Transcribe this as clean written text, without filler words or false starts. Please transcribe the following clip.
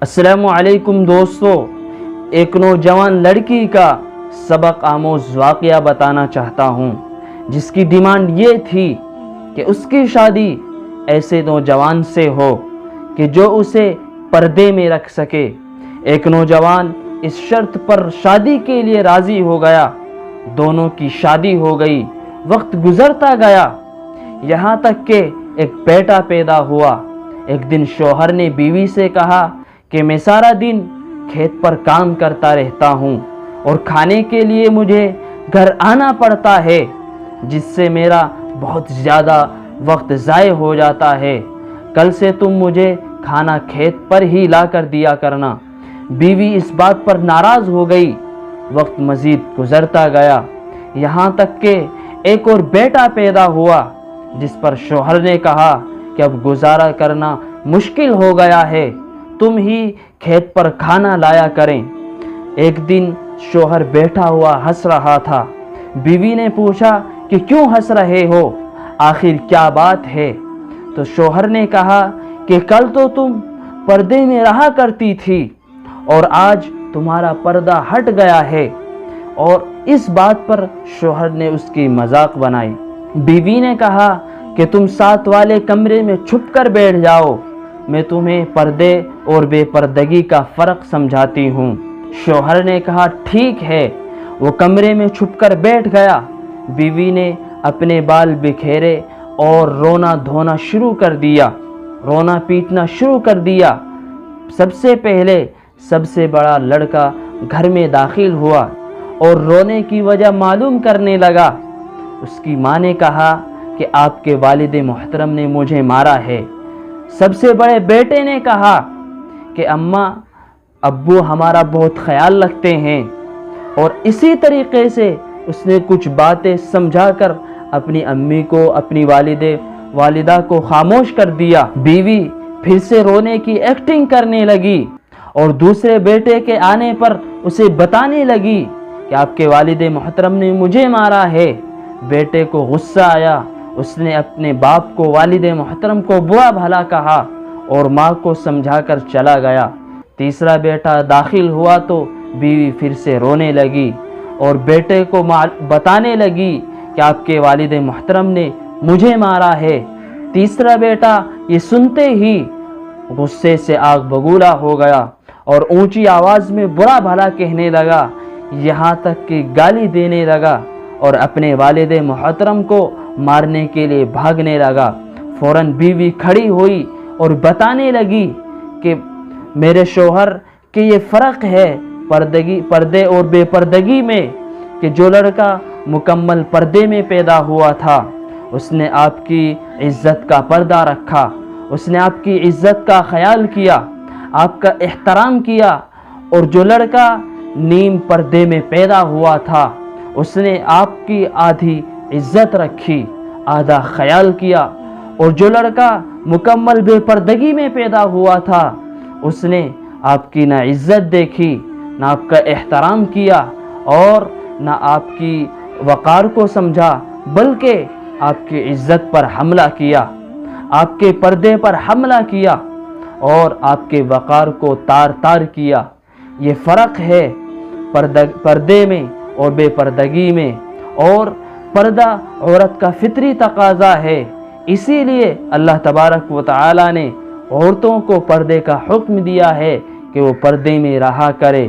अस्सलामु अलैकुम दोस्तों, एक नौजवान लड़की का सबक आमोज वाक़या बताना चाहता हूँ, जिसकी डिमांड ये थी कि उसकी शादी ऐसे नौजवान से हो कि जो उसे पर्दे में रख सके। एक नौजवान इस शर्त पर शादी के लिए राज़ी हो गया। दोनों की शादी हो गई। वक्त गुजरता गया, यहाँ तक कि एक बेटा पैदा हुआ। एक दिन शौहर ने बीवी से कहा कि मैं सारा दिन खेत पर काम करता रहता हूँ और खाने के लिए मुझे घर आना पड़ता है, जिससे मेरा बहुत ज़्यादा वक्त ज़ाय हो जाता है। कल से तुम मुझे खाना खेत पर ही ला कर दिया करना। बीवी इस बात पर नाराज़ हो गई। वक्त मज़ीद गुज़रता गया, यहाँ तक कि एक और बेटा पैदा हुआ, जिस पर शौहर ने कहा कि अब गुजारा करना मुश्किल हो गया है, तुम ही खेत पर खाना लाया करें। एक दिन शौहर बैठा हुआ हंस रहा था। बीवी ने पूछा कि क्यों हंस रहे हो, आखिर क्या बात है? तो शौहर ने कहा कि कल तो तुम पर्दे में रहा करती थी और आज तुम्हारा पर्दा हट गया है। और इस बात पर शौहर ने उसकी मजाक बनाई। बीवी ने कहा कि तुम साथ वाले कमरे में छुप कर बैठ जाओ, मैं तुम्हें पर्दे और बेपर्दगी का फ़र्क समझाती हूँ। शौहर ने कहा ठीक है। वो कमरे में छुपकर बैठ गया। बीवी ने अपने बाल बिखेरे और रोना धोना शुरू कर दिया, रोना पीटना शुरू कर दिया। सबसे पहले सबसे बड़ा लड़का घर में दाखिल हुआ और रोने की वजह मालूम करने लगा। उसकी माँ ने कहा कि आपके वालिद मोहतरम ने मुझे मारा है। सबसे बड़े बेटे ने कहा कि अम्मा अब्बू हमारा बहुत ख्याल रखते हैं, और इसी तरीक़े से उसने कुछ बातें समझाकर अपनी अम्मी को, अपनी वालिदा को खामोश कर दिया। बीवी फिर से रोने की एक्टिंग करने लगी और दूसरे बेटे के आने पर उसे बताने लगी कि आपके वालिद मोहतरम ने मुझे मारा है। बेटे को गुस्सा आया। उसने अपने बाप को, वालिद मोहतरम को बुरा भला कहा और माँ को समझाकर चला गया। तीसरा बेटा दाखिल हुआ तो बीवी फिर से रोने लगी और बेटे को बताने लगी कि आपके वालिद मोहतरम ने मुझे मारा है। तीसरा बेटा ये सुनते ही गुस्से से आग बबूला हो गया और ऊंची आवाज़ में बुरा भला कहने लगा, यहाँ तक कि गाली देने लगा और अपने वालिद मोहतरम को मारने के लिए भागने लगा। फ़ौरन बीवी खड़ी हुई और बताने लगी कि मेरे शौहर कि ये फ़र्क है पर्दे और बेपर्दगी में, कि जो लड़का मुकम्मल पर्दे में पैदा हुआ था उसने आपकी इज़्ज़त का पर्दा रखा, उसने आपकी इज़्ज़त का ख्याल किया, आपका एहतराम किया। और जो लड़का नीम पर्दे में पैदा हुआ था उसने आपकी आधी इज़्ज़त रखी, आधा ख्याल किया। और जो लड़का मुकम्मल बेपर्दगी में पैदा हुआ था उसने आपकी ना इज़्ज़त देखी, ना आपका एहतराम किया और ना आपकी वक़ार को समझा, बल्कि आपकी इज़्ज़त पर हमला किया, आपके पर्दे पर हमला किया और आपके वक़ार को तार तार किया। ये फ़र्क है पर्दे में और बेपर्दगी में। और पर्दा औरत का फितरी तकाज़ा है, इसीलिए अल्लाह तबारक व तआला ने औरतों को पर्दे का हुक्म दिया है कि वो पर्दे में रहा करे।